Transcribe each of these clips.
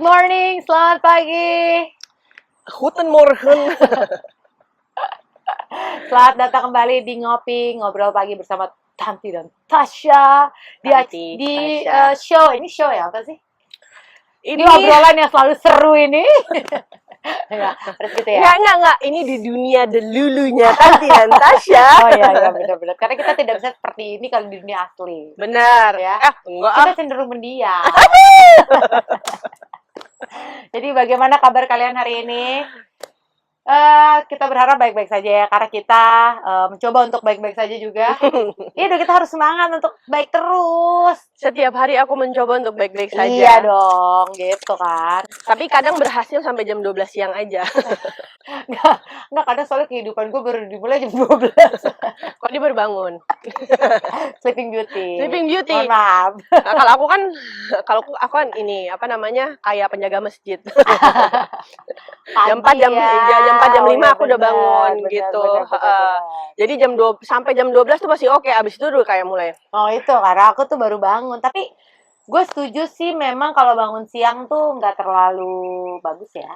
Good morning, selamat pagi. Guten Morgen. Selamat datang kembali di Ngobrol Pagi bersama Tanti dan Tasya di show. Ini show ya apa sih? Ini obrolan yang selalu seru ini. Enggak, harus gitu ya? Enggak. Ini di dunia delulunya Tanti dan Tasya. Oh iya, benar-benar. Karena kita tidak bisa seperti ini kalau di dunia asli. Benar. Ya. Enggak. Kita cenderung mendiam. Jadi bagaimana kabar kalian hari ini? Kita berharap baik-baik saja ya, karena kita mencoba untuk baik-baik saja juga. Iya, kita harus semangat untuk baik terus. Setiap hari aku mencoba untuk baik-baik saja. Iya dong, gitu kan. Tapi kadang berhasil sampai jam 12 siang aja. Nggak, kadang soalnya kehidupan gue baru dimulai jam 12. Kok dia baru bangun? Sleeping Beauty. Mohon maaf. Nah, kalau aku kan ini, apa namanya, kayak penjaga masjid. Jam 4, jam 5 aku udah bangun gitu. Jadi sampai jam 12 tuh masih oke, abis itu udah kayak mulai. Oh itu, karena aku tuh baru bangun. Tapi gue setuju sih memang kalau bangun siang tuh nggak terlalu bagus ya.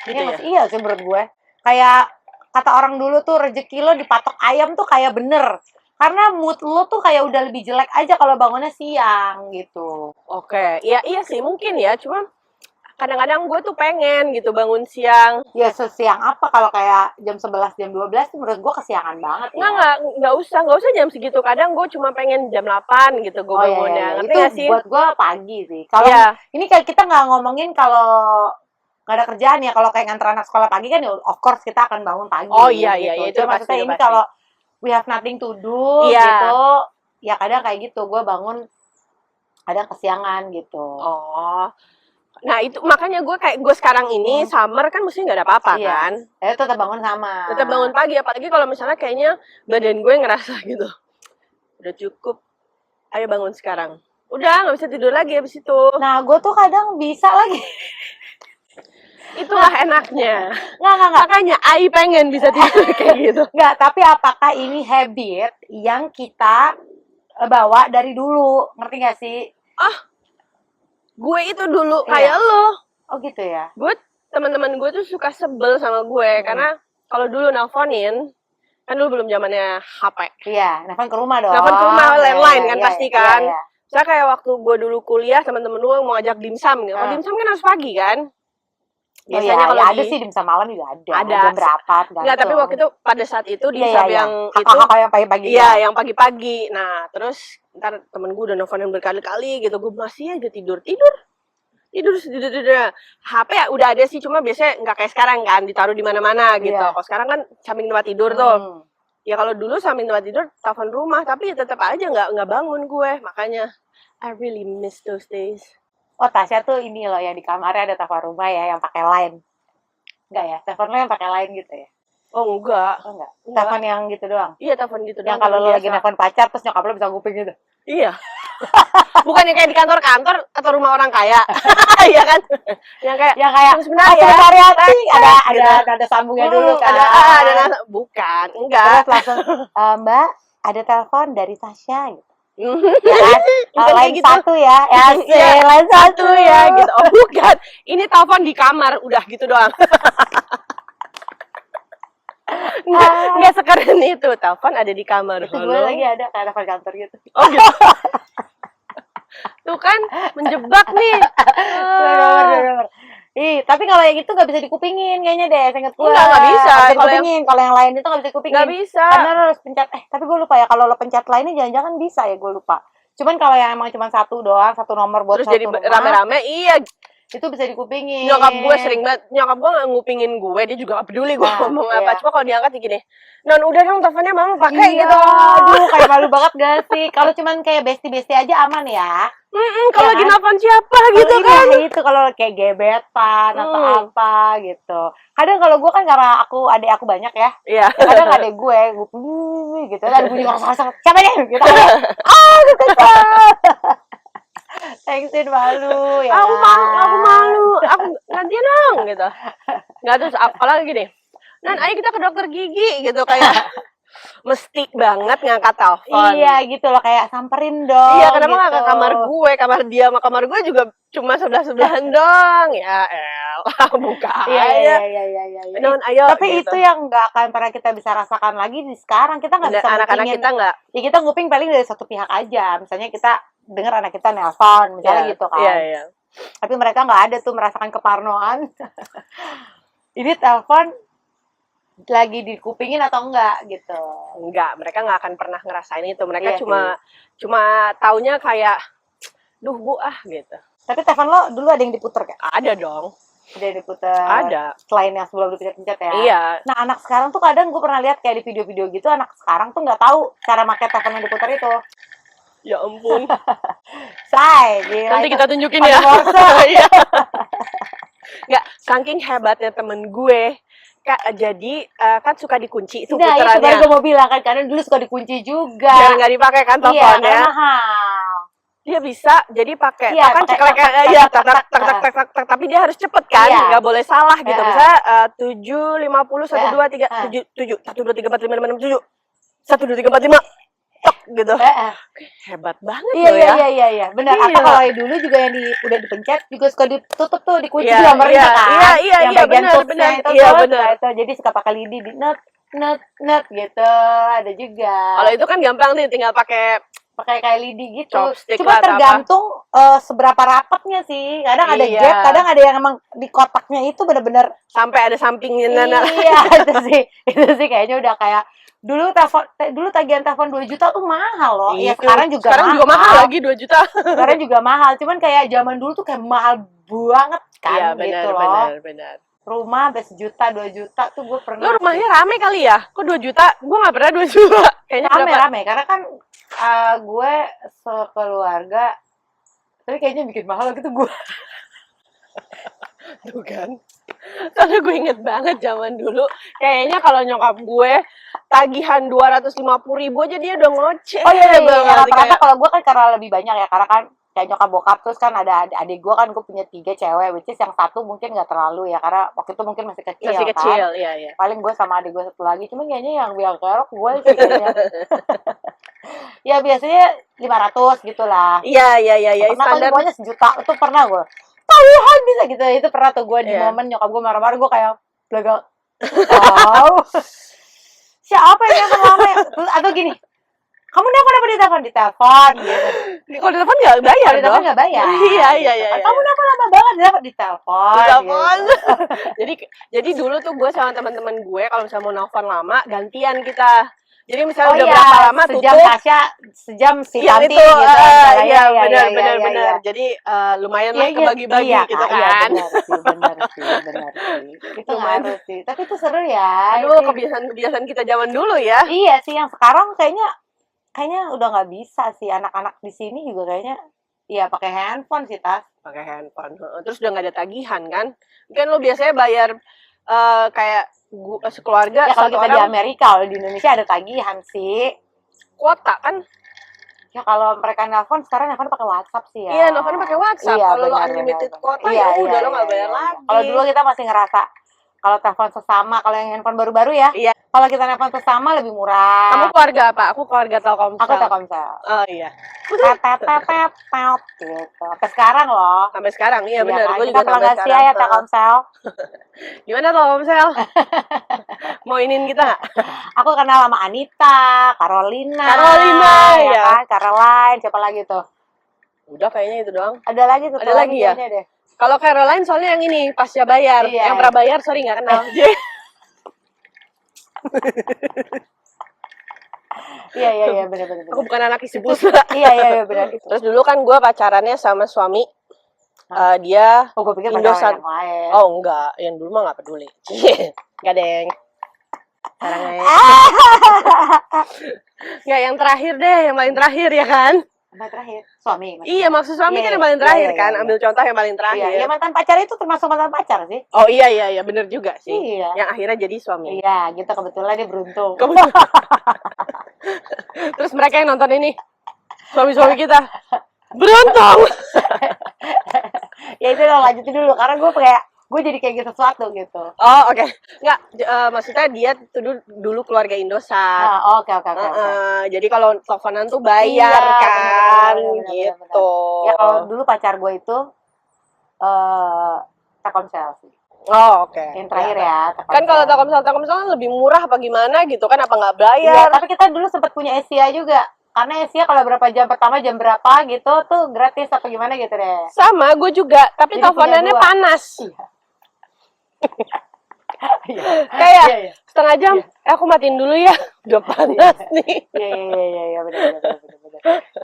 Gitu ya? Iya sih menurut gue. Kayak kata orang dulu tuh rezeki lo dipatok ayam tuh kayak bener. Karena mood lo tuh kayak udah lebih jelek aja kalau bangunnya siang gitu. Oke, iya sih mungkin ya, cuma kadang-kadang gue tuh pengen gitu bangun siang. Ya sesiang apa kalau kayak jam 11, jam 12 tuh menurut gue kesiangan banget ya. Nggak usah jam segitu. Kadang gue cuma pengen jam 8 gitu gue bangunnya. Ngerti Itu nggak sih? buat gue pagi sih. Kalau ini kayak kita nggak ngomongin kalau nggak ada kerjaan ya. Kalau kayak nganter anak sekolah pagi kan, of course kita akan bangun pagi. Oh iya, gitu. itu maksudnya ini pasti. kalau we have nothing to do gitu, ya kadang kayak gitu. Gue bangun kadang kesiangan gitu. Oh. Nah itu makanya gue sekarang ini summer kan mesti nggak ada apa-apa kan. Tetap bangun sama. Tetap bangun pagi, apalagi kalau misalnya kayaknya badan gue ngerasa gitu. Udah cukup, ayo bangun sekarang. Udah nggak bisa tidur lagi abis itu. Nah gue tuh kadang bisa lagi. Itulah enaknya. Nggak. Makanya Ai pengen bisa tidur kayak gitu. Nggak, tapi apakah ini habit yang kita bawa dari dulu? Ngerti nggak sih? Gue itu dulu kayak lo. Oh gitu ya? Gue, teman-teman gue tuh suka sebel sama gue. Karena kalau dulu nelponin, kan dulu belum zamannya HP. Iya, nelfon ke rumah dong. Nelfon ke rumah, landline kan pasti kan. Iya. Misalnya kayak waktu gue dulu kuliah, teman-teman gue mau ngajak dimsum gitu. Kalau dimsum kan harus pagi kan. Biasanya kalau ada sih dimsum malam juga ada. Jam berapa? Enggak, tapi waktu itu pada saat itu dimsum yang itu. Yang pagi-pagi. Iya, yang pagi-pagi. Nah, terus ntar temen gue udah nelfonin berkali-kali gitu. Gue masih aja tidur. HP ya udah ada sih, cuma biasanya nggak kayak sekarang kan, ditaruh di mana-mana gitu. Kalau sekarang kan samping tempat tidur tuh. Ya kalau dulu samping tempat tidur telepon rumah, tapi ya tetap aja nggak bangun gue. Makanya I really miss those days. Oh, Tasya tuh ini loh yang di kamarnya ada telepon rumah ya yang pakai line. Enggak ya? Telepon lo yang pakai line gitu ya? Oh enggak. Telepon yang gitu doang? Iya, telepon gitu doang. Yang kalau lo lagi nelfon pacar terus nyokap lo bisa nguping gitu? Iya. Bukannya kayak di kantor-kantor atau rumah orang kaya. Iya kan? Yang kayak sebenarnya ada sambungnya dulu kan. Ada bukan, enggak. Terus langsung Mbak, ada telepon dari Tasya gitu. Ya kan? Lain gitu. Satu ya. Lain satu ya gitu. Oh bukan. Ini telepon di kamar udah gitu doang. Nggak sekeren itu, telepon ada di kamar. Itu gue lagi ada kayak telepon kantor gitu. Oh gitu. Tuh kan menjebak nih. Tapi kalau yang itu nggak bisa dikupingin kayaknya deh, seinget gue. Nggak bisa. Kalau yang lain itu nggak bisa dikupingin. Nggak bisa. Karena lo harus pencet. Tapi gue lupa ya, kalau lo pencet lainnya jangan-jangan bisa ya, gue lupa. Cuman kalau yang emang cuma satu doang, satu nomor buat terus satu jadi rumah, rame-rame, iya. Itu bisa dikupingin. Nyokap gue sering banget, nyokap gue nggak ngupingin gue, dia juga nggak peduli gue ngomong apa. Cuma kalau diangkat gini, non udah dong teleponnya mama pakai gitu. Aduh, kayak malu banget gak sih? Kalau cuman kayak bestie-bestie aja aman ya. Kalau lagi nelfon siapa gitu kan? Itu kalau kayak gebetan atau apa gitu. Kadang kalau gue kan karena adik aku banyak ya. Iya. Kadang adik gue gitu. Ada bunyi rasa siapa nih? Gitu. Gitu. Thanksin malu ya. Aku malu. Aku gantian dong gitu. Nggak, terus apalagi gini. Nan, ayo kita ke dokter gigi gitu kayak. mesti banget ngangkat telepon. Iya gitu loh, kayak samperin dong. Iya, kenapa nggak gitu. ke kamar gue? Kamar dia sama kamar gue juga cuma sebelah-sebelahan dong. Ya buka Iya, aja. iya. Non, ayo. Tapi gitu. itu yang nggak akan pernah kita bisa rasakan lagi di sekarang. Kita nggak bisa Anak-anak ngupingin. kita nggak. Ya kita nguping paling dari satu pihak aja. Misalnya kita dengar anak kita nelpon, misalnya gitu kan. Iya. Tapi mereka nggak ada tuh merasakan keparnoan. Ini telepon lagi dikupingin atau enggak gitu. Enggak, mereka nggak akan pernah ngerasain itu. Mereka Iya cuma taunya kayak, duh bu gitu. Tapi telepon lo dulu ada yang diputer kan? Ada dong. Ada yang diputer. Ada. Selain yang sebelum dipencet-pencet ya. Iya. Nah anak sekarang tuh kadang gue pernah lihat kayak di video-video gitu, anak sekarang tuh nggak tahu cara pakai telepon yang diputer itu. Ya ampun. Say, gila. Nanti itu kita tunjukin pada ya. Morse. Iya. Nggak, saking hebatnya temen gue. Kak, jadi kan suka dikunci itu Nah, itu putarannya. baru gue mau bilang kan, karena dulu suka dikunci juga. Biar nggak dipakai kan Iya, teleponnya. karena mahal. Dia bisa jadi pakai Iya, kan pakai ceklek ya tapi dia harus cepet kan, Iya. nggak boleh salah gitu. Iya. Misalnya 750 12 3 7 1 2 3 4 5 6 7 1 2 3 4 5 tok gitu. Hebat banget Iya, loh ya. iya, benar. Iya. Atau kalau yang dulu juga yang udah dipencet juga suka ditutup tuh, dikunci Iya, gambarnya iya, kan. iya, yang iya, bagian benar, tools-nya benar. itu Iya, tuh, benar. itu. Jadi suka pakai lidi di net gitu. Ada juga. Kalau itu kan gampang nih, tinggal pakai Pakai kayak lidi gitu. chopstick Cuma lah atau tergantung seberapa rapatnya sih. Kadang ada Iya. gap, kadang ada yang emang di kotaknya itu bener-bener sampai ada sampingnya nana. iya, itu sih kayaknya udah kayak dulu tagihan telepon 2 juta tuh mahal loh. Ya Itu. sekarang juga mahal lagi 2 juta. Sekarang juga mahal, cuman kayak zaman dulu tuh kayak mahal banget kan Iya, benar, gitu loh. benar. Rumah sampai 1 juta, 2 juta tuh gue pernah. Lu rumahnya rame kali ya? Kok 2 juta? Gue nggak pernah 2 juta. Kayaknya berapa? rame karena kan gue sekeluarga, tapi kayaknya bikin mahal gitu gue. Tuh kan. Soalnya gue inget banget zaman dulu. Kayaknya kalau nyokap gue tagihan 250.000 aja dia udah ngoceh. Oh iya, banget. rata-rata Kayak, kalau gue kan karena lebih banyak ya, karena kan kayak nyokap bokap, terus kan ada adik gue kan, gue punya 3 cewek, which is yang satu mungkin nggak terlalu ya, karena waktu itu mungkin masih kecil masih kan. kecil, iya. Paling gue sama adik gue satu lagi, cuman kayaknya yang biang kerok gue sih kayaknya. Ya biasanya 500 gitu lah. Iya. Pernah kali Standar. pokoknya 1 juta, itu pernah gue. Tahuan bisa gitu, itu pernah tuh gue di Iya. momen nyokap gue marah-marah, gue kayak belaga. Wow. Siapa yang nelfon lama? Atau gini, kamu nelfon apa di telepon gitu. Kalau di telepon nggak bayar Kalau di telepon dong. nggak bayar. Iya. Kamu nelfon lama banget di telepon. Di telepon. Gitu. jadi dulu tuh gue sama teman-teman gue kalau misalnya mau nelfon lama gantian kita. Jadi misalnya Oh udah iya, berapa lama sejam tutup. Tasya, sejam si Yang Tanti itu, gitu. Misalnya. iya, Iya, benar. Jadi lumayan lah Iya, kebagi-bagi iya, gitu Kak, kan. Iya, benar sih. Itu Lumayan. ngaruh sih. Tapi itu seru ya. Aduh, Itu- kebiasaan kita zaman dulu ya. Iya sih, yang sekarang kayaknya udah nggak bisa sih. Anak-anak di sini juga kayaknya iya pakai handphone sih, Tas. Pakai handphone. Terus udah nggak ada tagihan kan? Mungkin lo biasanya bayar kayak sekeluarga Ya kalau satu kita di orang Amerika, kalau di Indonesia ada tagihan sih. kuota kan? Ya kalau mereka nelpon sekarang nelpon pakai WhatsApp sih ya. Iya, nelfonnya pakai WhatsApp. Iya, Kalau lo benar, unlimited benar. kuota Iya, ya udah iya, lo nggak iya, bayar iya. lagi. Kalau dulu kita masih ngerasa kalau telepon sesama, kalau yang handphone baru-baru ya. Iya. Kalau kita nelpon sesama lebih murah. Kamu keluarga apa? Aku keluarga Telkomsel. Aku Telkomsel. Oh iya. Tetetetet gitu. Sampai sekarang loh. Sampai sekarang, iya benar. Kan? Gue Kita juga sampai pelanggan sekarang. setia ya Telkomsel. Gimana Telkomsel? Mau inin kita nggak? Aku kenal sama Anita, Carolina, ya. kan? Caroline, siapa lagi tuh? Udah kayaknya itu doang. Ada lagi tuh. Ada lagi ya? kayaknya deh. Kalau Caroline soalnya yang ini pasca bayar, Iya. yang prabayar sorry nggak kenal. Iya benar. Aku bukan anak isi pulsa. Iya benar itu. Terus dulu kan gue pacarannya sama suami, dia Oh, gue pikir Indosat. pacaran yang lain. Oh enggak, yang dulu mah nggak peduli. Enggak deng. Sekarang nggak yang terakhir deh, yang paling terakhir ya kan? Yang terakhir, suami. maksudnya. Iya maksud suami Iya, kan yang iya, paling terakhir iya, kan? iya. Ambil contoh yang paling terakhir. Iya, mantan pacar itu termasuk mantan pacar sih. Oh iya bener juga sih. Iya. Yang akhirnya jadi suami. Iya, gitu kebetulan dia beruntung. Terus mereka yang nonton ini suami-suami kita beruntung. Ya itu lo lanjutin dulu karena gue kayak gue jadi kayak gitu sesuatu gitu. Oh, oke. Nggak, maksudnya dia tuh dulu keluarga Indosat. Oke. Jadi kalau teleponan tuh bayar Iya, kan, bener. gitu. Ya kalau dulu pacar gue itu Telkomsel sih. Oh, oke. Yang terakhir ya, Kan kalau Telkomsel kan lebih murah apa gimana gitu kan, apa nggak Iya, bayar? tapi kita dulu sempat punya Asia juga. Karena Asia kalau berapa jam pertama, jam berapa gitu tuh gratis apa gimana gitu deh. Sama, gue juga. Tapi Jadi punya teleponannya dua. panas. Iya. Kayak Iya. setengah jam, aku matiin dulu ya. Udah panas nih. Iya, benar.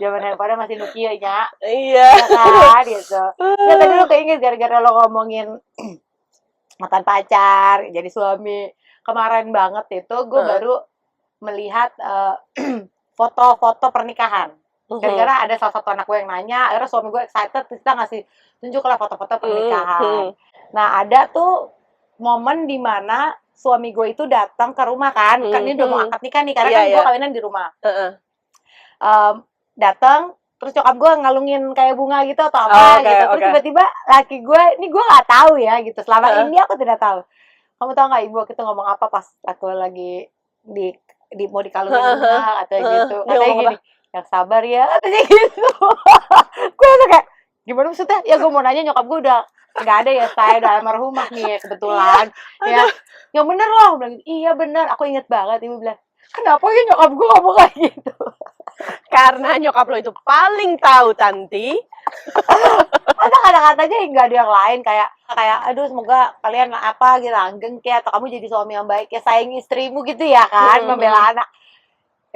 Zaman handphone masih Nokia ya. Iya. Ya kan gitu. Ya tadi lo keinget gara-gara lo ngomongin mantan pacar, jadi suami. Kemarin banget itu gue baru melihat foto-foto pernikahan. Gara-gara ada salah satu anak gue yang nanya, akhirnya suami gue excited, kita ngasih tunjuk lah foto-foto pernikahan. Nah, ada tuh momen di mana suami gue itu datang ke rumah kan ini udah mau akad nikah nih, karena kan gue kawinan di rumah. Datang, terus nyokap gue ngalungin kayak bunga gitu atau apa gitu. Terus tiba-tiba laki gue, ini gue nggak tahu ya gitu. Selama ini aku tidak tahu. Kamu tahu nggak ibu kita ngomong apa pas aku lagi di mau dikalungin bunga atau gitu? Katanya gini, yang sabar ya, katanya gitu. Gue langsung kayak, gimana maksudnya? Ya gue mau nanya, nyokap gue udah nggak ada ya, saya udah almarhumah nih kebetulan. Ya, yang bener loh, bilang gitu. Iya bener, aku inget banget. Ibu bilang, kenapa ya nyokap gue ngomong kayak gitu? Karena nyokap lo itu paling tahu, Tanti. Ada kata-katanya nggak ada yang lain, kayak aduh semoga kalian apa gitu langgeng kayak, atau kamu jadi suami yang baik ya, sayangi istrimu gitu ya kan, membela anak.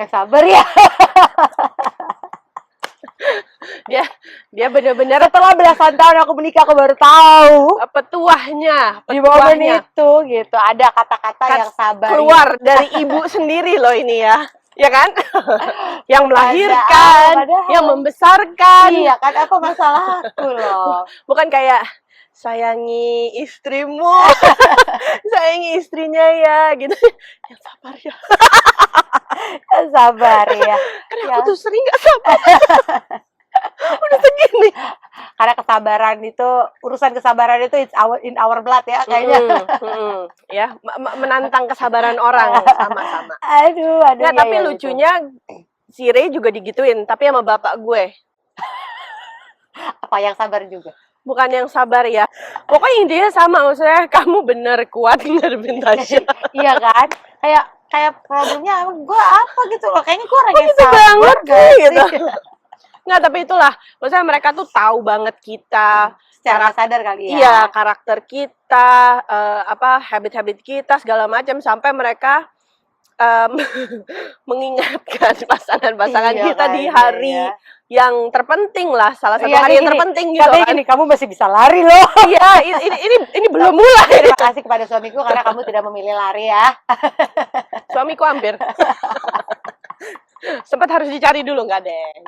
Yang sabar ya. dia benar-benar setelah belasan tahun aku menikah aku baru tahu petuahnya di momen itu gitu ada kata-kata yang sabar keluar dari ibu sendiri loh ini ya kan? Yang melahirkan, yang membesarkan. Iya kan, apa masalahku loh. Bukan kayak sayangi istrimu, sayangi istrinya ya gitu. Yang sabar ya. Sabar ya. Karena aku tuh sering gak sabar. Udah segini. Karena kesabaran itu, urusan kesabaran itu in our blood ya kayaknya. Ya, menantang kesabaran orang sama-sama. Aduh. Nggak, tapi lucunya si Ray juga digituin, tapi sama bapak gue. Apa yang sabar juga? Bukan yang sabar ya. Pokoknya intinya sama, maksudnya kamu bener kuat ngadepin Tasya. Iya kan? Kayak problemnya gue apa gitu loh. Kayaknya gue orang yang sabar banget gitu. Nggak, tapi itulah, maksudnya mereka tuh tahu banget kita secara sadar kali ya. Iya, karakter kita, habit-habit kita segala macam, sampai mereka mengingatkan pasangan-pasangan kita di hari yang terpenting lah, salah satu hari yang terpenting gitu kan. Gini, kamu masih bisa lari loh. Iya, ini belum mulai. Terima kasih kepada suamiku karena kamu tidak memilih lari ya. Suamiku hampir. Sempat harus dicari dulu, nggak deng.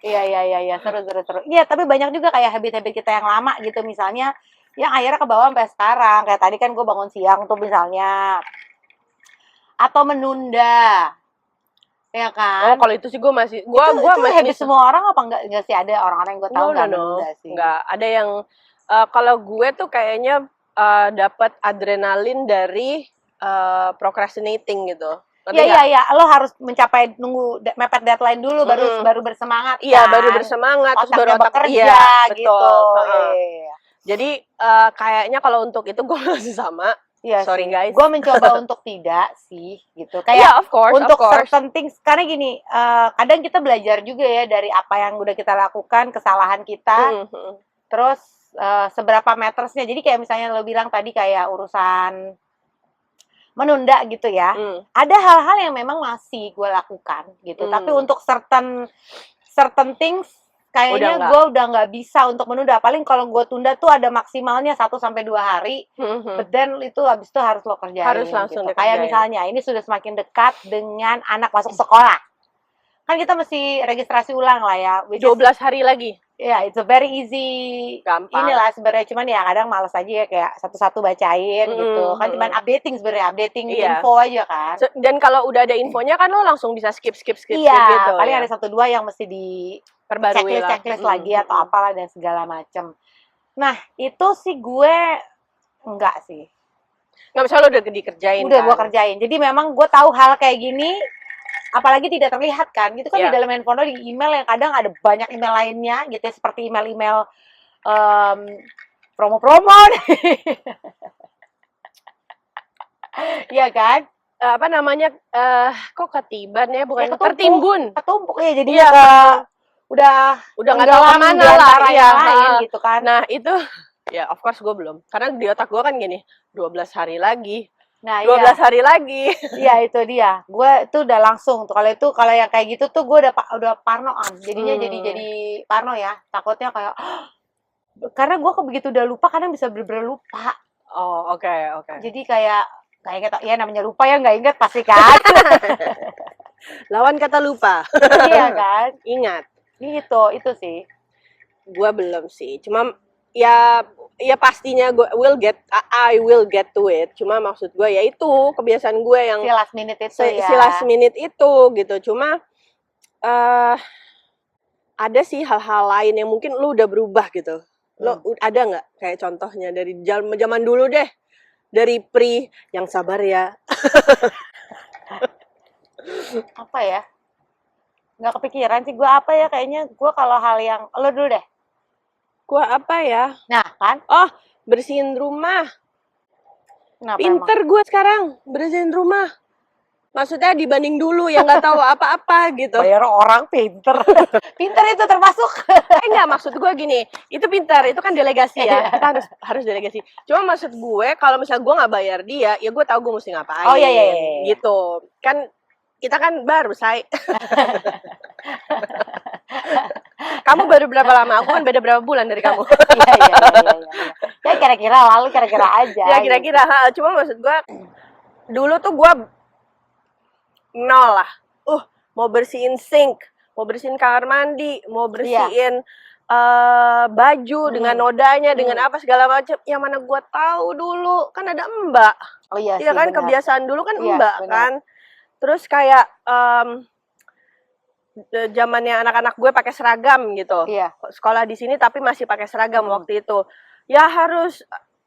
Iya, seru. Iya, tapi banyak juga kayak habit-habit kita yang lama gitu, misalnya yang akhirnya ke bawah sampai sekarang. Kayak tadi kan gue bangun siang tuh misalnya, atau menunda, ya kan? Oh, kalau itu sih gue masih, gue masih habit semua orang apa enggak sih? Ada orang-orang yang gue tahu nggak menunda sih. Nggak, ada yang kalau gue tuh kayaknya dapat adrenalin dari procrastinating gitu. Iya, lo harus mencapai nunggu mepet deadline dulu baru bersemangat. Iya, baru bersemangat, terus baru bekerja gitu. Jadi kayaknya kalau untuk itu gue masih sama. Iya, sorry guys. Gue mencoba untuk tidak sih gitu. Kayak of course, untuk certain things, karena gini, kadang kita belajar juga ya dari apa yang udah kita lakukan, kesalahan kita. Terus seberapa metersnya. Jadi kayak misalnya lo bilang tadi kayak urusan menunda gitu ya. Ada hal-hal yang memang masih gue lakukan gitu. Tapi untuk certain things kayaknya gue udah nggak bisa untuk menunda. Paling kalau gue tunda tuh ada maksimalnya 1-2 hari. But then itu habis itu harus lo kerjain. Harus langsung gitu. Kayak misalnya ini sudah semakin dekat dengan anak masuk sekolah. Kan kita mesti registrasi ulang lah ya. 12 hari lagi. Ya, it's a very easy. Gampang. Inilah sebenarnya, cuman ya kadang malas aja ya, kayak satu-satu bacain gitu. Kan cuman updating sebenarnya, info aja kan. Dan kalau udah ada infonya kan lo langsung bisa skip gitu. Iya, paling ada 1-2 yang mesti di perbarui checklist lagi atau apalah dan segala macam. Nah, itu sih gue enggak sih. Nggak, misalnya lo udah dikerjain Udah kan? gue kerjain. Jadi memang gue tahu hal kayak gini, apalagi tidak terlihat kan. Gitu kan di dalam handphone lo, di email yang kadang ada banyak email lainnya gitu ya, seperti email-email promo-promo. Iya kan? Apa namanya, kok ketiban ya, bukan ketumpuk. tertimbun. Ketumpuk ya, jadi Iya, udah nggak tahu kemana lah, yang lain gitu kan. Nah itu, ya of course gue belum. Karena di otak gue kan gini, 12 hari lagi. Nah, 12 hari lagi. Iya, itu dia. Gue tuh udah langsung tuh. Kalau yang kayak gitu tuh gue udah parnoan. Jadinya jadi parno ya. Takutnya kayak karena gue begitu udah lupa, kadang bisa bener-bener lupa. Oh, oke. Jadi kayak inget, ya namanya lupa ya, nggak inget pasti kan. Lawan kata lupa. Iya kan? Ingat. Gitu, itu sih. Gue belum sih. Cuma ya pastinya I will get to it. Cuma maksud gue ya itu kebiasaan gue yang si last minute itu ya. Si last minute itu gitu. Cuma ada sih hal-hal lain yang mungkin lu udah berubah gitu. Lo ada nggak kayak contohnya dari zaman dulu deh, dari yang sabar ya. Apa ya? Nggak kepikiran sih gue apa ya, kayaknya gue kalau hal yang lo dulu deh. Gue apa ya? Nah kan? Oh, bersihin rumah. Kenapa pinter gue sekarang bersihin rumah. Maksudnya dibanding dulu yang nggak tahu apa-apa gitu. Bayar orang pinter. Pinter itu termasuk. Enggak, maksud gue gini, itu pinter, itu kan delegasi ya. Kita harus delegasi. Cuma maksud gue kalau misalnya gue nggak bayar dia, ya gue tahu gue mesti ngapain. Oh iya. Gitu. Kan kita kan baru, say. Kamu baru berapa lama? Aku kan beda berapa bulan dari kamu. Iya. Ya kira-kira aja. Ya kira-kira. Gitu. Cuma maksud gue, dulu tuh gue nol lah. Mau bersihin sink, mau bersihin kamar mandi, mau bersihin baju dengan nodanya, dengan apa segala macam. Yang mana gue tahu dulu kan ada mbak. Oh iya sih, kan benar. kebiasaan dulu kan mbak benar. kan. Terus kayak zamannya anak-anak gue pakai seragam gitu. Iya. Sekolah di sini tapi masih pakai seragam waktu itu. Ya harus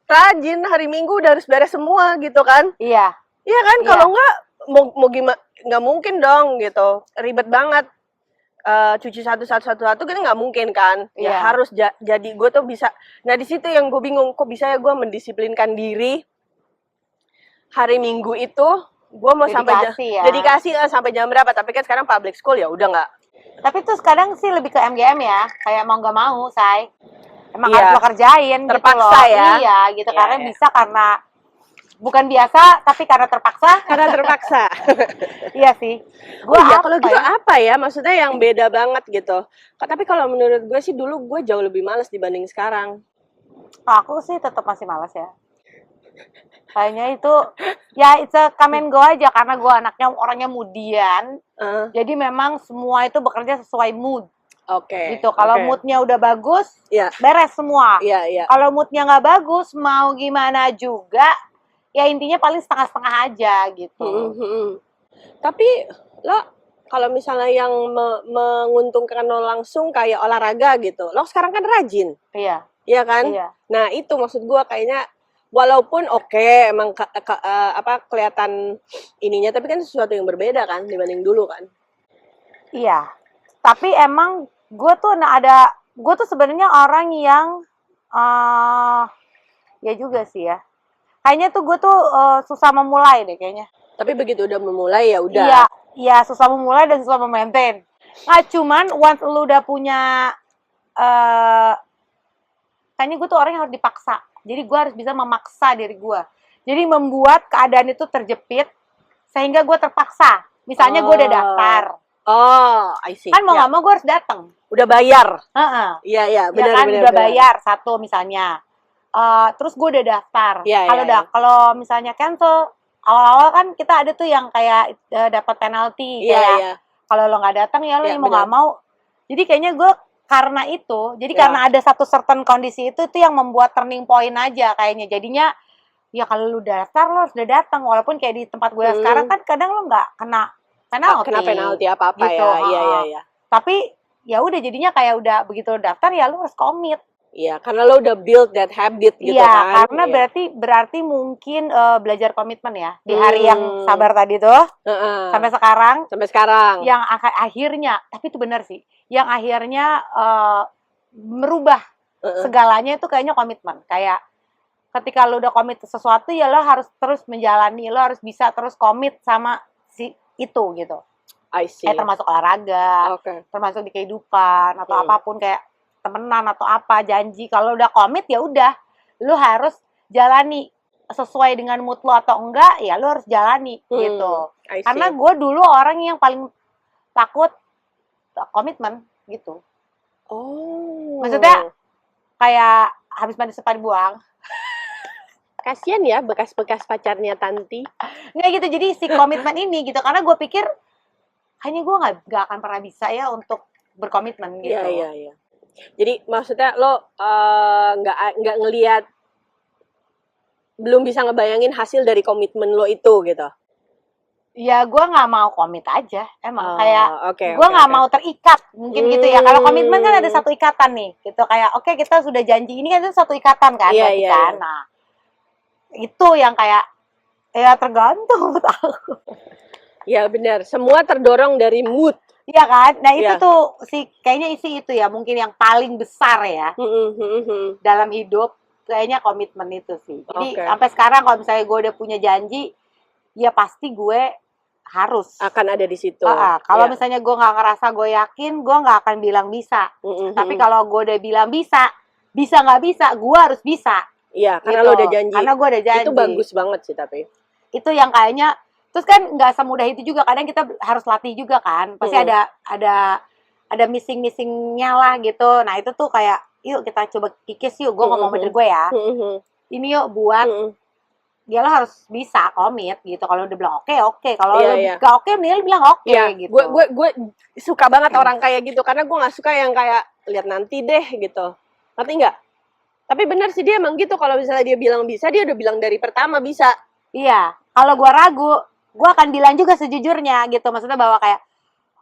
rajin, hari Minggu udah harus beres semua gitu kan. Iya. Iya kan, kalau enggak mau gimana, nggak mungkin dong gitu, ribet banget. Cuci satu kan nggak mungkin kan. Ya harus jadi gue tuh bisa. Nah di situ yang gue bingung, kok bisa ya gue mendisiplinkan diri hari Minggu itu gue mau dedikasi sampai jam berapa. Tapi kan sekarang public school ya udah nggak. Tapi tuh sekarang sih lebih ke MGM ya, kayak mau nggak mau, say. Emang harus lo kerjain terpaksa gitu loh. Ya. Iya gitu, karena bisa karena bukan biasa, tapi karena terpaksa. Iya sih. Gue kalau gitu apa ya? Maksudnya yang beda banget gitu. Tapi kalau menurut gue sih dulu gue jauh lebih malas dibanding sekarang. Aku sih tetap masih malas ya. Kayaknya itu ya it's a come and go aja, karena gue anaknya orangnya moodian. Jadi memang semua itu bekerja sesuai mood. Oke. Gitu. Kalau moodnya udah bagus, beres semua. Iya. Kalau moodnya nggak bagus, mau gimana juga, ya intinya paling setengah-setengah aja gitu. Tapi lo kalau misalnya yang menguntungkan lo langsung kayak olahraga gitu, lo sekarang kan rajin. Iya kan? Iya. Nah itu maksud gue kayaknya walaupun emang kelihatan ininya, tapi kan sesuatu yang berbeda kan dibanding dulu kan. Iya. Tapi emang gue tuh sebenarnya orang yang ya juga sih ya. Kayaknya tuh gue tuh susah memulai deh kayaknya. Tapi begitu udah memulai ya udah. Iya, susah memulai dan susah memaintain. Nah, cuman once lu udah punya kayaknya gue tuh orang yang harus dipaksa. Jadi gue harus bisa memaksa diri gue. Jadi membuat keadaan itu terjepit sehingga gue terpaksa. Misalnya gue udah daftar. I see. Kan mau nggak mau gue harus datang. Udah bayar. Iya, benar. Udah bayar satu misalnya. Terus gue udah daftar. Kalau misalnya cancel, awal-awal kan kita ada tuh yang kayak dapat penalti. Kalau lo nggak datang ya lo mau nggak mau. Jadi kayaknya gue karena itu, karena ada satu certain kondisi itu yang membuat turning point aja kayaknya. Jadinya ya kalau lo daftar lo harus udah datang, walaupun kayak di tempat gue sekarang kan kadang lo nggak kena penalti apa-apa gitu. Iya. Tapi ya udah jadinya kayak udah begitu daftar ya lo harus komit. Iya, karena lo udah build that habit gitu Iya, kan. karena Iya. berarti mungkin belajar komitmen ya di hari yang sabar tadi tuh Heeh. sampai sekarang Sampai sekarang. yang akhirnya, tapi itu benar sih, yang akhirnya merubah segalanya itu kayaknya komitmen. Kayak ketika lo udah komit ke sesuatu ya lo harus terus menjalani, lo harus bisa terus komit sama si itu gitu. I see. Termasuk olahraga, termasuk di kehidupan atau apapun kayak temenan atau apa, janji. Kalau udah komit ya udah, lo harus jalani sesuai dengan mood lo atau enggak ya lo harus jalani gitu. Karena gue dulu orang yang paling takut komitmen gitu. Oh. Maksudnya kayak habis mandi sepatu buang. Kasian ya bekas-bekas pacarnya Tanti. Nggak gitu, jadi si komitmen ini gitu. Karena gue pikir kayaknya gue nggak akan pernah bisa ya untuk berkomitmen gitu. Iya. Jadi maksudnya lo nggak ngelihat, belum bisa ngebayangin hasil dari komitmen lo itu gitu. Ya gue nggak mau komit aja, emang gue nggak mau terikat mungkin gitu ya. Kalau komitmen kan ada satu ikatan nih, gitu kayak oke, kita sudah janji ini kan itu satu ikatan kan, berarti kan. Nah itu yang kayak ya tergantung menurut aku. Ya benar, semua terdorong dari mood. Iya kan, nah itu tuh kayaknya isi itu ya mungkin yang paling besar ya dalam hidup, kayaknya komitmen itu sih. Jadi sampai sekarang kalau misalnya gue udah punya janji, ya pasti gue harus akan ada di situ. Kalau misalnya gue nggak ngerasa gue yakin, gue nggak akan bilang bisa. Tapi kalau gue udah bilang bisa nggak bisa, gue harus bisa. Iya, karena lo udah janji. Karena gue udah janji. Itu bagus banget sih tapi. Itu yang kayaknya, terus kan nggak semudah itu juga. Kadang kita harus latih juga kan. Pasti ada missingnya lah gitu. Nah itu tuh kayak, yuk kita coba kikis yuk. Gue ngomong sama gue ya. Ini yuk buat. Dia lo harus bisa komit gitu. Kalau udah bilang oke. Kalau lo gak oke, nih bilang oke gitu. Gue suka banget orang kayak gitu, karena gue nggak suka yang kayak lihat nanti deh gitu. Ngerti nggak? Tapi benar sih dia emang gitu. Kalau misalnya dia bilang bisa, dia udah bilang dari pertama bisa. Iya. Kalau gue ragu, gue akan bilang juga sejujurnya gitu. Maksudnya bahwa kayak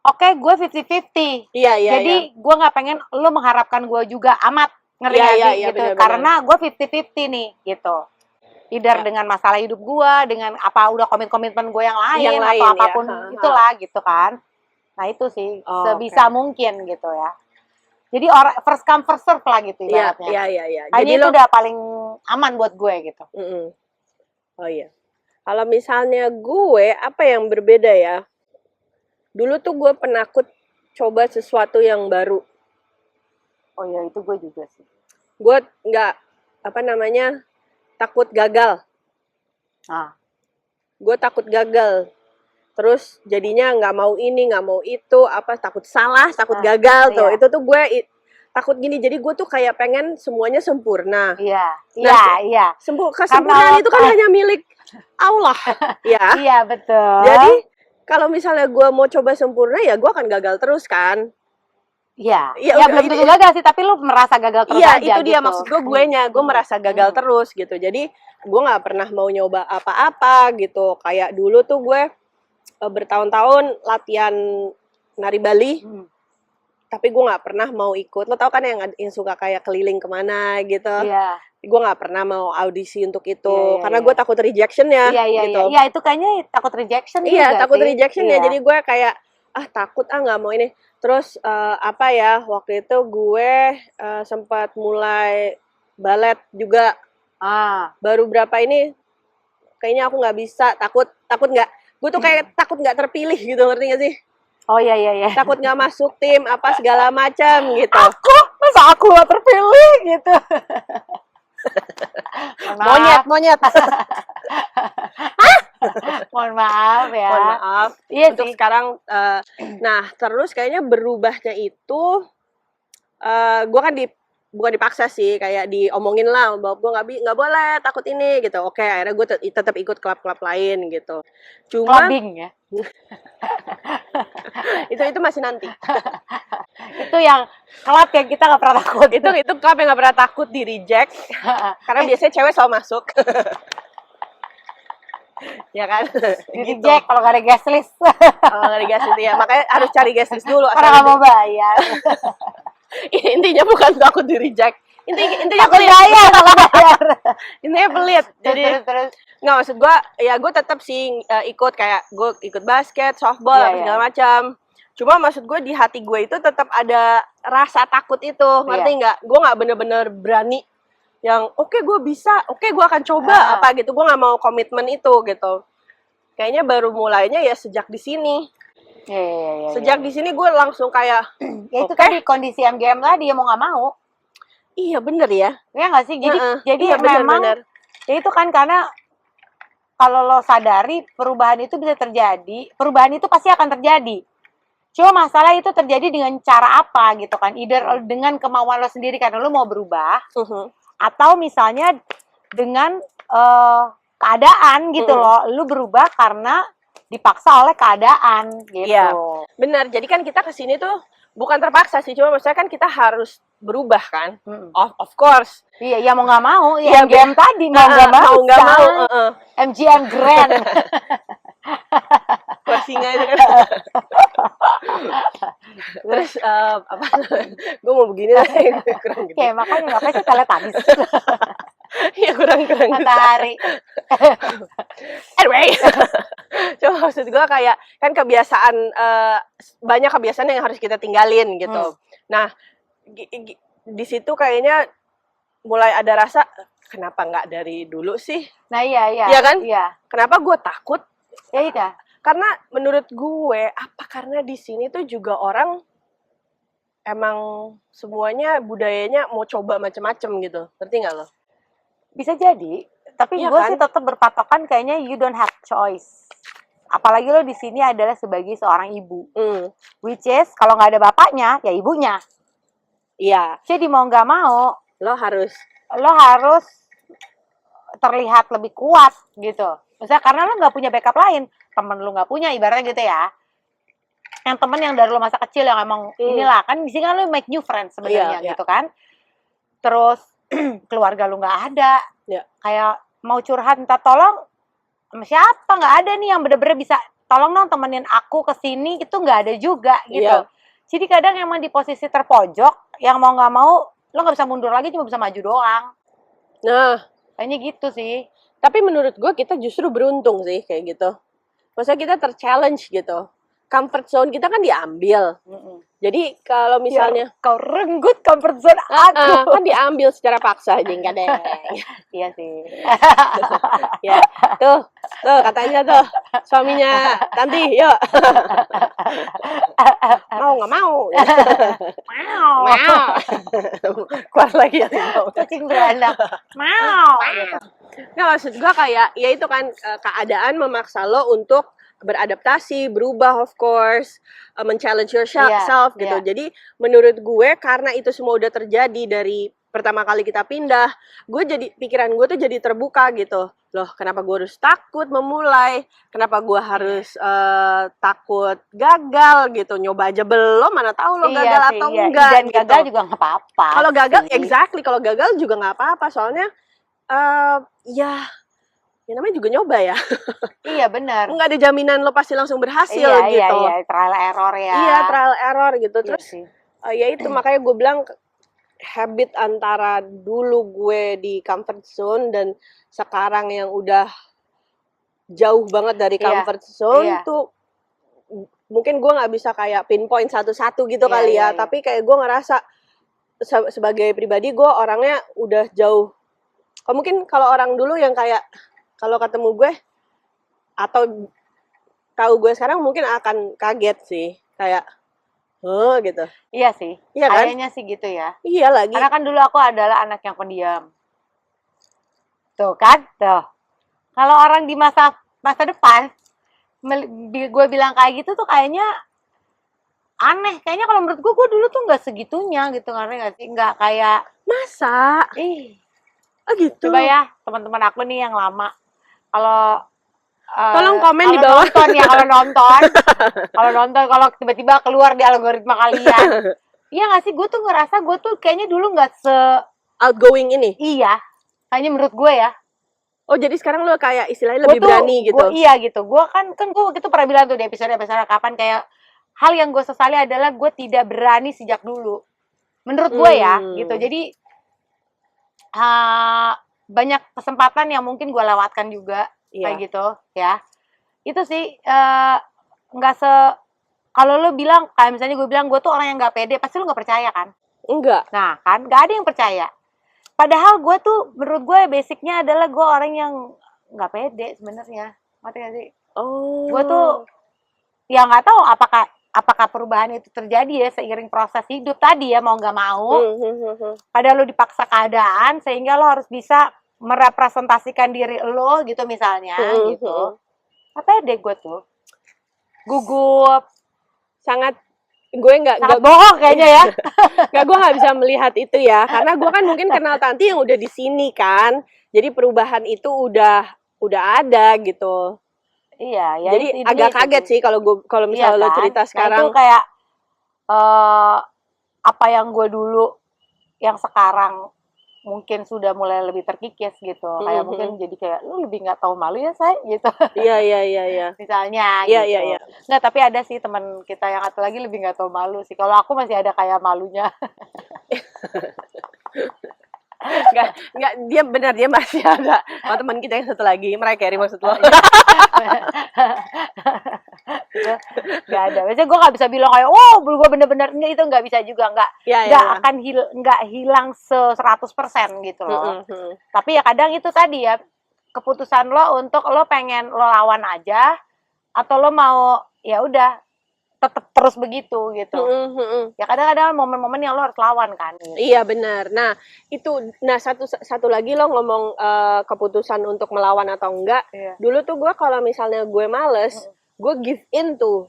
oke, gue 50-50. Iya. Jadi gue nggak pengen lo mengharapkan gue juga amat, ngerti gak sih gitu. Bener. Karena gue 50-50 nih gitu. Either dengan masalah hidup gue, dengan apa udah komitmen gue yang lain atau apapun itulah gitu kan. Nah itu sih sebisa mungkin gitu ya. Jadi first come first serve lah gitu ibaratnya. Iya. Jadi itu udah paling aman buat gue gitu. Oh iya. Kalau misalnya gue, apa yang berbeda ya? Dulu tuh gue penakut coba sesuatu yang baru. Oh iya, itu gue juga sih. Gue takut gagal. Gue takut gagal. Terus jadinya nggak mau ini, nggak mau itu, takut salah, takut gagal tuh. Itu tuh gue takut gini. Jadi gue tuh kayak pengen semuanya sempurna. Iya. Kesempurnaan itu kan hanya milik Allah. Ya. Iya, betul. Jadi kalau misalnya gue mau coba sempurna, ya gue akan gagal terus kan. Iya, belum tentu gagal sih, tapi lu merasa gagal terus aja. Iya, itu dia maksud gue merasa gagal terus gitu. Jadi gue nggak pernah mau nyoba apa-apa gitu. Kayak dulu tuh gue bertahun-tahun latihan nari Bali, tapi gue nggak pernah mau ikut. Lo tau kan yang suka kayak keliling kemana gitu. Iya. Gue nggak pernah mau audisi untuk itu, karena gue takut rejection ya. Gitu. Iya, itu kayaknya takut rejection juga. Iya, takut rejection ya. Jadi gue kayak takut nggak mau ini. Terus waktu itu gue sempat mulai balet juga. Baru berapa ini kayaknya aku nggak bisa, takut nggak, gue tuh kayak takut nggak terpilih gitu, ngerti nggak sih? Oh iya. Takut nggak masuk tim segala macam gitu. Masa aku nggak terpilih gitu. Monyet. Mohon maaf ya. Mohon maaf. Iya untuk sih. Sekarang terus kayaknya berubahnya itu gue kan bukan dipaksa sih, kayak diomongin lah bahwa gue nggak boleh, takut ini gitu. Oke, akhirnya gue tetap ikut klub-klub lain gitu. Cuma clubbing ya. itu masih nanti. Itu yang klub yang kita nggak pernah takut. itu klub yang nggak pernah takut di reject. Karena biasanya cewek selalu masuk. Ya kan? Di reject kalau nggak ada guest list. Kalau nggak ada guest list ya, makanya harus cari guest list dulu. Karena nggak mau bayar. Intinya bukan takut di reject, intinya Takut pelit. bayar, takut bayar. Intinya pelit. Jadi Terus. nggak, maksud gue, ya gue tetap sih ikut, kayak gue ikut basket, softball, Iya, apa iya. segala macam. Cuma maksud gue di hati gue itu tetap ada rasa takut itu, ngerti Iya. nggak? Gue nggak bener-bener berani yang oke, gue bisa, oke, gue akan coba apa gitu. Gue nggak mau komitmen itu gitu. Kayaknya baru mulainya ya sejak di sini. Iya. Sejak di sini gue langsung kayak, Ya itu oke. tadi kondisi MGM tadi, mau nggak mau. Iya bener ya. Ya nggak sih? Jadi Iya, memang bener. ya itu kan karena kalau lo sadari perubahan itu bisa terjadi, perubahan itu pasti akan terjadi. Cuma masalah itu terjadi dengan cara apa gitu kan? Either dengan kemauan lo sendiri karena lo mau berubah, atau misalnya dengan keadaan gitu loh, lo berubah karena dipaksa oleh keadaan gitu. Iya, benar. Jadi kan kita kesini tuh bukan terpaksa sih, cuma maksudnya kan kita harus berubah kan. Of course. Iya, ya mau nggak mau. Iya, MGM tadi mau nggak mau. Mau nggak mau. MGM Grand. Singa itu kan. Terus apa? Gue mau begini lah, kurang gitu. Ya makanya ngapain sih Teletubbies? Iya, kurang. Matahari. Anyway, cuma maksud gue kayak kan kebiasaan, banyak kebiasaan yang harus kita tinggalin gitu. Nah, di situ kayaknya mulai ada rasa kenapa nggak dari dulu sih? Nah iya. Iya kan? Iya. Kenapa gue takut? Ya iya. Karena menurut gue, apa karena di sini tuh juga orang emang semuanya budayanya mau coba macam-macam gitu, ngerti nggak lo? Bisa jadi, tapi Iya gue kan? sih tetap berpatokan kayaknya you don't have choice. Apalagi lo di sini adalah sebagai seorang ibu, which is kalau nggak ada bapaknya, ya ibunya. Iya. Jadi mau nggak mau, lo harus terlihat lebih kuat gitu. Misalnya karena lo nggak punya backup lain, temen lo nggak punya, ibaratnya gitu ya. Yang temen yang dari lo masa kecil yang emang inilah kan di sini kan lo make new friends sebenarnya gitu kan. Terus keluarga lo nggak ada, kayak mau curhat minta tolong sama siapa, nggak ada nih yang bener-bener bisa tolong dong temenin aku kesini, itu nggak ada juga gitu. Jadi kadang emang di posisi terpojok yang mau nggak mau lo nggak bisa mundur lagi, cuma bisa maju doang. Nah, kayaknya gitu sih. Tapi menurut gue kita justru beruntung sih kayak gitu. Maksudnya kita ter-challenge gitu. Comfort zone kita kan diambil. Jadi kalau misalnya kau renggut comfort zone aku, kan diambil secara paksa aja enggak deh. Iya sih. Ya, tuh katanya tuh suaminya Tanti, yuk. Mau nggak mau? Mau. Keluar lagi ya. Kucing beranak. Mau. Nggak, maksud gue kayak ya itu kan keadaan memaksa lo untuk beradaptasi, berubah, of course, men-challenge yourself gitu. Jadi menurut gue karena itu semua udah terjadi dari pertama kali kita pindah, pikiran gue tuh jadi terbuka gitu. Loh, kenapa gue harus takut memulai? Kenapa gue harus takut gagal gitu? Nyoba aja belum, mana tahu lo gagal atau enggak. Dan gitu. gagal juga nggak apa-apa. Kalau gagal, kalau gagal juga nggak apa-apa. Soalnya ya namanya juga nyoba ya. Iya benar. Nggak ada jaminan lo pasti langsung berhasil gitu. Iya, trial error ya. Iya, trial error gitu. Terus ya itu makanya gue bilang habit antara dulu gue di comfort zone dan sekarang yang udah jauh banget dari comfort zone tuh mungkin gue nggak bisa kayak pinpoint satu-satu gitu kali ya. Tapi kayak gue ngerasa sebagai pribadi gue orangnya udah jauh. Mungkin kalau orang dulu yang kayak kalau ketemu gue atau tahu gue sekarang mungkin akan kaget sih, kayak gitu. Iya sih. Iya kan? Kayaknya sih gitu ya. Iya lagi. Karena kan dulu aku adalah anak yang pendiam. Tuh kan, tuh. Kalau orang di masa depan gue bilang kayak gitu tuh kayaknya aneh. Kayaknya kalau menurut gue dulu tuh nggak segitunya gitu, ngerti nggak sih? Nggak kayak masa. Oh gitu. Coba ya teman-teman aku nih yang lama. Kalau tolong komen di bawah. Kalau nonton, kalau tiba-tiba keluar di algoritma kalian. Iya nggak sih? Gue tuh ngerasa gue tuh kayaknya dulu nggak outgoing ini. Iya, kayaknya menurut gue ya. Oh jadi sekarang lo kayak istilahnya lebih berani gitu. Iya gitu. Gue kan gue itu pernah bilang tuh di episode kapan kayak hal yang gue sesali adalah gue tidak berani sejak dulu. Menurut gue ya gitu. Jadi banyak kesempatan yang mungkin gue lewatkan juga kayak gitu ya. Itu sih nggak kalau lo bilang kayak misalnya gue bilang gue tuh orang yang nggak pede, pasti lo nggak percaya kan? Enggak. Nah kan nggak ada yang percaya. Padahal gue tuh menurut gue basicnya adalah gue orang yang nggak pede sebenarnya. Ngerti gak sih? Oh. Gue tuh ya nggak tahu apakah perubahan itu terjadi ya seiring proses hidup tadi ya, mau nggak mau. Padahal lo dipaksa keadaan sehingga lo harus bisa merepresentasikan diri lo gitu misalnya gitu. Apa deh gue tuh gugup, sangat gue nggak bohong kayaknya ya. gue nggak bisa melihat itu ya, karena gue kan mungkin kenal Tanti yang udah di sini kan, jadi perubahan itu udah ada gitu. Iya, ya. Jadi agak kaget sih kalau misalnya lo cerita sekarang. Nah, itu kayak apa yang gue dulu, yang sekarang mungkin sudah mulai lebih terkikis gitu. Kayak mungkin jadi kayak lu lebih nggak tahu malu ya, say gitu. Iya. Misalnya Iya, gitu. iya. Nggak, tapi ada sih teman kita yang satu lagi lebih nggak tahu malu sih. Kalau aku masih ada kayak malunya. Enggak, dia masih ada. Oh, teman kita yang satu lagi, mereka Carey maksud lo. Gak ada. Biasanya gue gak bisa bilang kayak, oh, gue bener-bener enggak, itu gak bisa juga, akan hilang 100% gitu loh. Tapi ya kadang itu tadi ya, keputusan lo untuk lo pengen lo lawan aja, atau lo mau ya udah tetap terus begitu gitu. Ya kadang-kadang momen-momen yang lo harus lawan kan. Gitu. Iya benar. Nah itu, satu lagi lo ngomong keputusan untuk melawan atau enggak. Iya. Dulu tuh gue kalau misalnya gue males, gue give in tuh.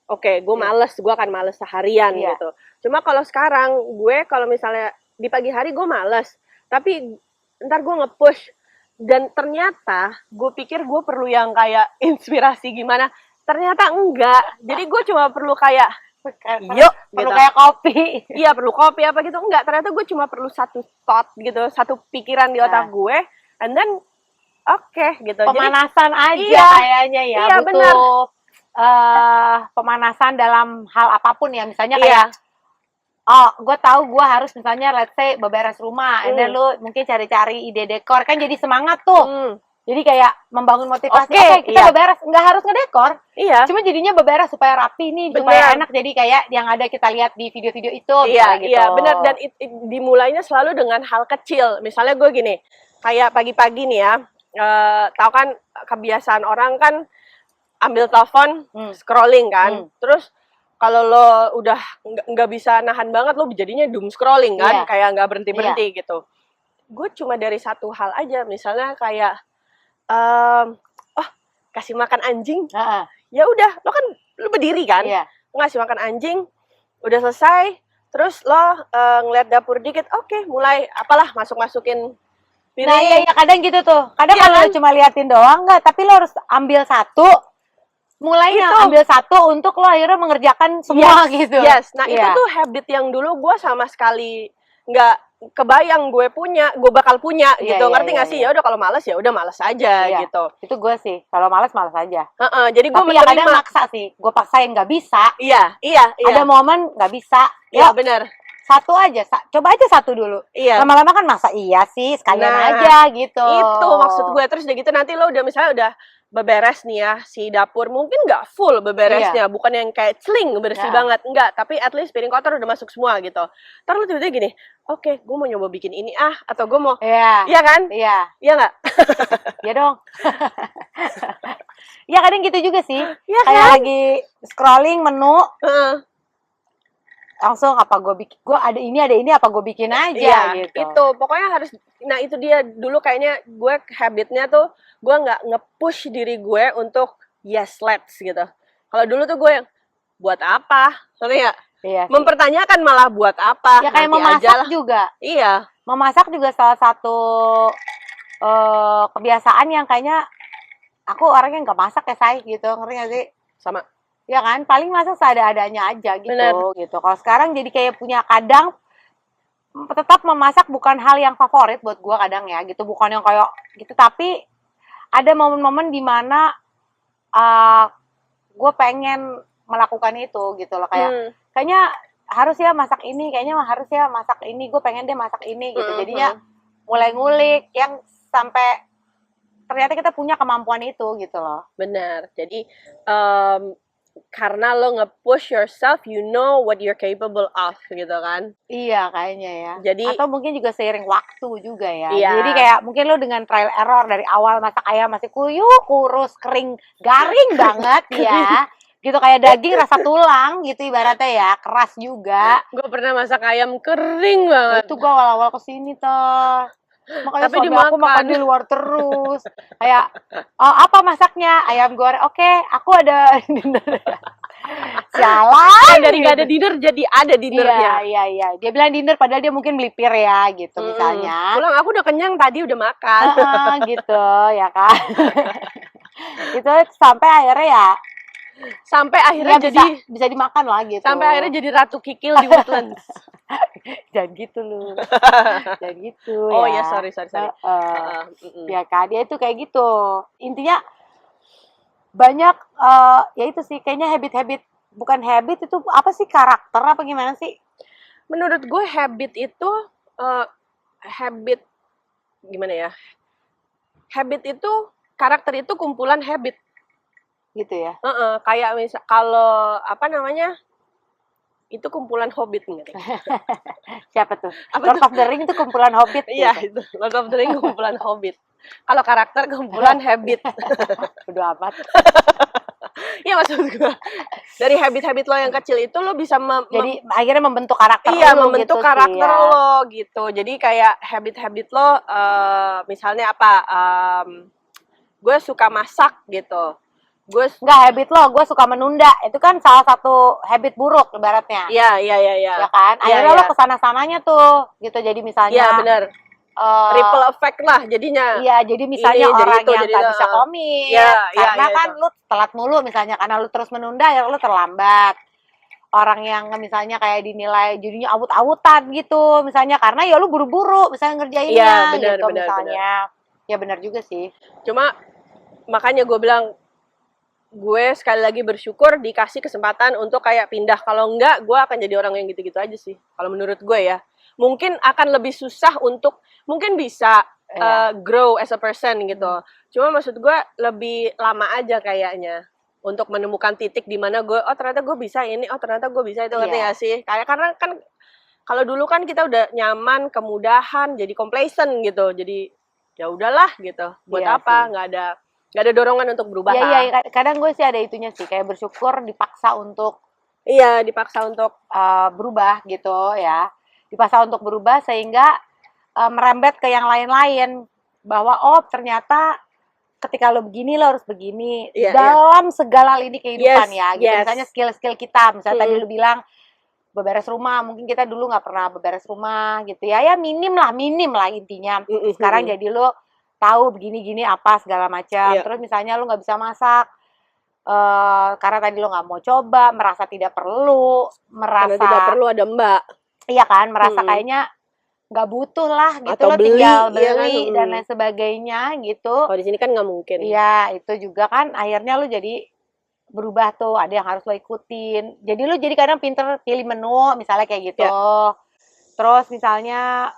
Oke, gue males, gue akan males seharian gitu. Cuma kalau sekarang gue kalau misalnya di pagi hari gue males, tapi ntar gue nge-push dan ternyata gue pikir gue perlu yang kayak inspirasi gimana. Ternyata enggak, jadi gue cuma perlu kayak yuk, perlu gitu. Kayak kopi. Iya, perlu kopi apa gitu, enggak. Ternyata gue cuma perlu satu thought gitu, satu pikiran di otak gue, and then gitu. Pemanasan jadi, aja kayaknya ya, iya, butuh pemanasan dalam hal apapun ya, misalnya kayak gue tahu gue harus misalnya let's say beberes rumah, and then lu mungkin cari-cari ide dekor, kan jadi semangat tuh. Jadi kayak membangun motivasi, kita beberes, nggak harus ngedekor. Iya. Cuma jadinya beberes supaya rapi nih, supaya enak, jadi kayak yang ada kita lihat di video-video itu. Iya, gitu. Iya, benar. Dan dimulainya selalu dengan hal kecil. Misalnya gue gini, kayak pagi-pagi nih ya, tahu kan kebiasaan orang kan ambil telepon, scrolling kan. Terus kalau lo udah nggak bisa nahan banget, lo jadinya doom scrolling kan, kayak nggak berhenti-berhenti gitu. Gue cuma dari satu hal aja, misalnya kayak kasih makan anjing, ya udah, lo kan lo berdiri kan, ngasih makan anjing, udah selesai, terus lo ngeliat dapur dikit, mulai apalah masukin piring. Nah iya kadang gitu tuh, kadang kalau lo cuma liatin doang nggak, tapi lo harus ambil satu, mulainya ambil satu untuk lo akhirnya mengerjakan semua gitu. Nah itu tuh habit yang dulu gue sama sekali nggak kebayang gue bakal punya gitu, ngerti nggak sih? Ya udah kalau malas ya udah malas aja gitu. Itu gue sih, kalau malas aja. Jadi gue menerima. Tapi kadang maksa sih, gue paksain nggak bisa. Iya. Ada momen nggak bisa. Iya benar. Satu aja, coba aja satu dulu. Iya. Lama-lama kan masa iya sih, sekalian aja gitu. Itu maksud gue. Terus udah gitu nanti lo udah misalnya udah beberes nih ya, si dapur mungkin nggak full beberesnya, bukan yang kayak celing bersih banget, enggak, tapi at least piring kotor udah masuk semua gitu. Ntar lu tiba-tiba gini, gue mau nyoba bikin ini atau gue mau, iya kan? Iya nggak? Iya dong. Ya kadang gitu juga sih, kayak kan? lagi scrolling menu, langsung apa gue bikin, gue ada ini apa gue bikin aja gitu. Itu pokoknya harus. Nah itu dia, dulu kayaknya gue habitnya tuh gue nggak nge-push diri gue untuk yes let's gitu. Kalau dulu tuh gue yang buat apa, soalnya mempertanyakan malah buat apa. Ya kayak memasak juga. Iya. Memasak juga salah satu kebiasaan yang kayaknya aku orangnya nggak masak ya, say gitu, ngerti nggak sih? Sama. Ya kan, paling masak seadanya aja gitu. Bener. Gitu. Kalau sekarang jadi kayak punya, kadang tetap memasak bukan hal yang favorit buat gue kadang ya gitu, bukan yang kayak gitu, tapi ada momen-momen dimana gue pengen melakukan itu gitu loh, kayak kayaknya harus ya masak ini, gue pengen deh masak ini gitu. Jadinya mulai ngulik yang sampai ternyata kita punya kemampuan itu gitu loh. Benar. Jadi karena lo nge-push yourself, you know what you're capable of gitu kan. Iya kayaknya ya. Jadi atau mungkin juga seiring waktu juga ya. Iya. Jadi kayak mungkin lo dengan trial error dari awal masak ayam masih kuyuh, kurus, kering, garing banget ya. Gitu kayak daging rasa tulang gitu ibaratnya ya, keras juga. gue pernah masak ayam kering banget. Itu gue awal-awal kesini toh. Makanya Tapi suami aku makan di luar terus. Kayak, apa masaknya? Ayam goreng. Oke, aku ada dinner. Jalan. Dari nggak ada dinner jadi ada dinnernya. Iya. Dia bilang dinner padahal dia mungkin melipir ya gitu misalnya. Pulang aku udah kenyang tadi udah makan. Gitu ya kan. Itu sampai akhirnya ya. Sampai akhirnya jadi bisa dimakan lah gitu. Sampai akhirnya jadi ratu kikil di Woodlands. Jangan gitu lu. Jangan gitu Oh ya. ya, sorry. Ya kan, dia itu kayak gitu. Intinya banyak ya itu sih kayaknya habit-habit, bukan habit itu apa sih, karakter apa gimana sih? Menurut gue habit itu habit gimana ya? Habit itu karakter itu kumpulan habit. Gitu ya. Kayak misal kalau apa namanya? Itu kumpulan hobbit nggak? Siapa tuh? Lord of the Ring itu kumpulan hobbit. Iya, itu Lord of the Ring kumpulan hobbit. Kalau karakter kumpulan habit. Bodo amat. Iya, maksud gue dari habit-habit lo yang kecil itu lo bisa jadi akhirnya membentuk karakter iya, lo membentuk gitu karakter sih, ya. lo gitu. Jadi kayak habit-habit lo misalnya apa? Gue suka masak gitu. Nggak habit lo, gue suka menunda. Itu kan salah satu habit buruk ibaratnya. Iya. Ya kan? Akhirnya lo kesana-sananya tuh, gitu. Jadi misalnya. Iya, benar. Ripple effect lah jadinya. Iya, jadi misalnya orang yang nggak bisa komit, karena kan lu telat mulu misalnya, karena lu terus menunda, ya lu terlambat. Orang yang misalnya kayak dinilai jadinya awut-awutan gitu, misalnya karena ya lu buru-buru misalnya ngerjainnya, gitu misalnya. Ya benar juga sih. Cuma makanya gue bilang, gue sekali lagi bersyukur dikasih kesempatan untuk kayak pindah. Kalau enggak, gue akan jadi orang yang gitu-gitu aja sih. Kalau menurut gue ya. Mungkin akan lebih susah untuk, mungkin bisa grow as a person gitu. Cuma maksud gue lebih lama aja kayaknya. Untuk menemukan titik di mana gue, ternyata gue bisa ini, ternyata gue bisa itu, ngerti gak sih? Karena kan, kalau dulu kan kita udah nyaman, kemudahan, jadi complacent gitu. Jadi, ya udahlah gitu. Buat apa? Nggak ada dorongan untuk berubah. Iya, kadang gue sih ada itunya sih, kayak bersyukur dipaksa untuk berubah gitu ya. Dipaksa untuk berubah sehingga merembet ke yang lain-lain, bahwa ternyata ketika lo begini lo harus begini dalam segala lini kehidupan gitu. Misalnya skill-skill kita, misalnya tadi lo bilang beberes rumah, mungkin kita dulu nggak pernah beberes rumah gitu ya minim lah intinya. Sekarang jadi lo tahu begini-gini apa segala macam. Terus misalnya lo nggak bisa masak karena tadi lo nggak mau coba, merasa tidak perlu, karena tidak perlu ada mbak. Iya kan, merasa kayaknya nggak butuh lah gitu. Atau lo tinggal beli dan lain sebagainya gitu. Kalau di sini kan nggak mungkin. Iya, itu juga kan akhirnya lo jadi berubah tuh, ada yang harus lo ikutin. Jadi lo jadi kadang pinter pilih menu misalnya kayak gitu. Terus misalnya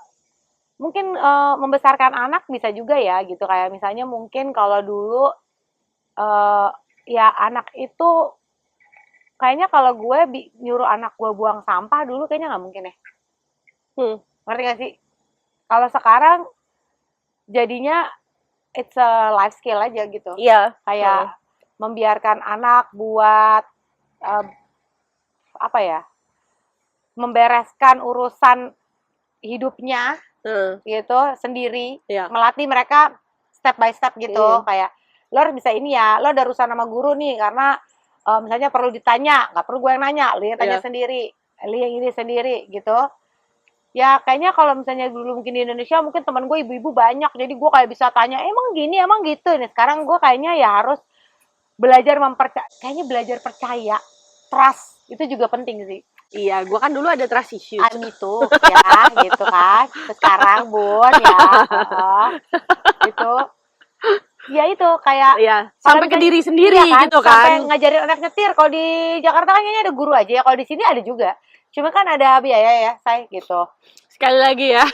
mungkin membesarkan anak bisa juga ya gitu, kayak misalnya mungkin kalau dulu ya anak itu kayaknya kalau gue nyuruh anak gue buang sampah dulu kayaknya nggak mungkin ya. Ngerti gak sih? Kalau sekarang jadinya it's a life skill aja gitu. Iya. Kayak membiarkan anak buat membereskan urusan hidupnya gitu sendiri, melatih mereka step by step gitu. Kayak lo harus bisa ini ya, lo ada urusan sama guru nih karena misalnya perlu ditanya, nggak perlu gue yang nanya, lo yang tanya sendiri, lo yang ini sendiri gitu. Ya kayaknya kalau misalnya dulu mungkin di Indonesia mungkin teman gue ibu-ibu banyak, jadi gue kayak bisa tanya emang gini emang gitu. Nih sekarang gue kayaknya ya harus belajar belajar percaya, trust itu juga penting sih. Iya, gue kan dulu ada trust issues. Itu ya gitu kan. Sekarang bun ya gitu. Ya itu kayak sampai ke diri sendiri gitu kan. Sampai ngajarin anak nyetir. Kalau di Jakarta kan kayaknya ada guru aja ya. Kalau di sini ada juga. Cuma kan ada biaya ya, say gitu. Sekali lagi ya.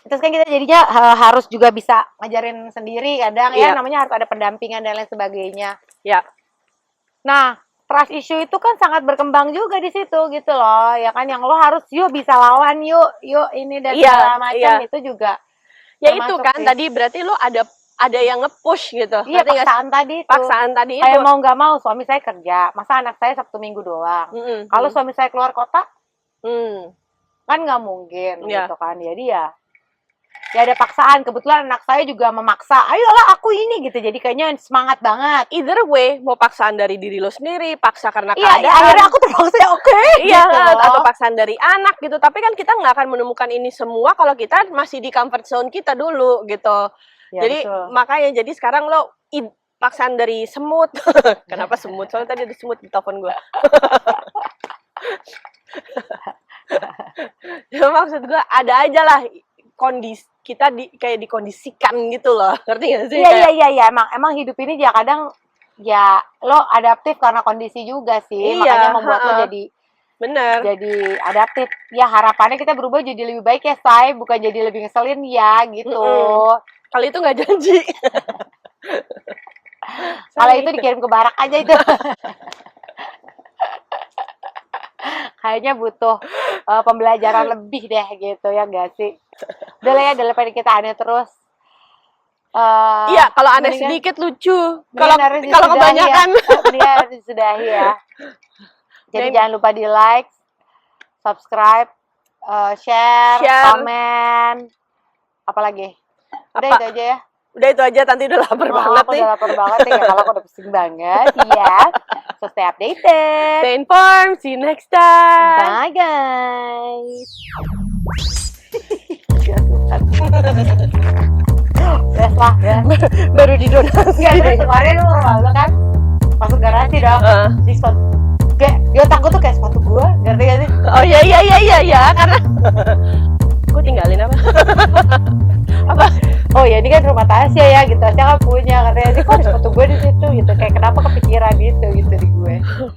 Terus kan kita jadinya harus juga bisa ngajarin sendiri kadang ya, Iya. namanya harus ada pendampingan dan lain sebagainya. Ya. Nah, trust issue itu kan sangat berkembang juga di situ gitu loh, ya kan, yang lo harus yuk bisa lawan yuk ini dan Iya, segala macam iya. itu juga. Ya itu termasuk kan sih. tadi berarti lu ada yang nge-push gitu. Iya, Ngerti nggak sih? paksaan tadi itu. Paksaan tadi itu. Kayak mau nggak mau suami saya kerja, masa anak saya Sabtu Minggu doang. Mm-mm. Kalau suami saya keluar kota Hmm. kan nggak mungkin Iya. gitu kan. Jadi ya ada paksaan. Kebetulan anak saya juga memaksa, ayolah aku ini gitu. Jadi kayaknya semangat banget. Either way, mau paksaan dari diri lo sendiri, paksa karena Iya, keadaan. akhirnya aku terpaksa ya oke. Iya, gitu. atau paksaan dari anak gitu. Tapi kan kita nggak akan menemukan ini semua kalau kita masih di comfort zone kita dulu gitu. Ya, Jadi betul. makanya jadi sekarang lo paksaan dari semut. Kenapa semut? Soalnya tadi ada semut di telepon gue. Ya, maksud gue ada aja lah kondisi kita kayak dikondisikan gitu loh. Ngerti gak sih? Iya, emang hidup ini ya kadang ya lo adaptif karena kondisi juga sih. Iya, Makanya membuat lo bener. jadi adaptif. Ya harapannya kita berubah jadi lebih baik ya, Say, bukan jadi lebih ngeselin ya gitu. Kali itu nggak janji. Kalau itu dikirim ke barak aja itu. Kayaknya butuh pembelajaran lebih deh gitu ya nggak sih? Udah lah ya, daripada kita aneh terus. Iya, kalau aneh mendingan- sedikit lucu. mendingan harus Kalau disudahi kebanyakan ya. Mendingan harus disudahi ya. Jadi Dan- jangan lupa di like, subscribe, share, Share. komen, apalagi. Udah Apa? itu aja ya. Udah itu aja, Tanti udah lapar banget Aku nih. udah lapar banget nih, kalau aku udah pusing banget. Iya. So stay updated. Stay informed, see you next time. Bye guys. Yes lah ya. Baru didonasi. Enggak, terus kemarin lu malu kan masuk garasi dong. Di sepatu. Kayak di otak gue tuh kayak sepatu gue, ngerti gak sih? Oh iya, karena gue tinggalin apa? Apa? Oh ya ini kan rumah Tasya ya gitu, Tasya kan punya, katanya sih kok ada sepatu gue di situ gitu, kayak kenapa kepikiran gitu di gue.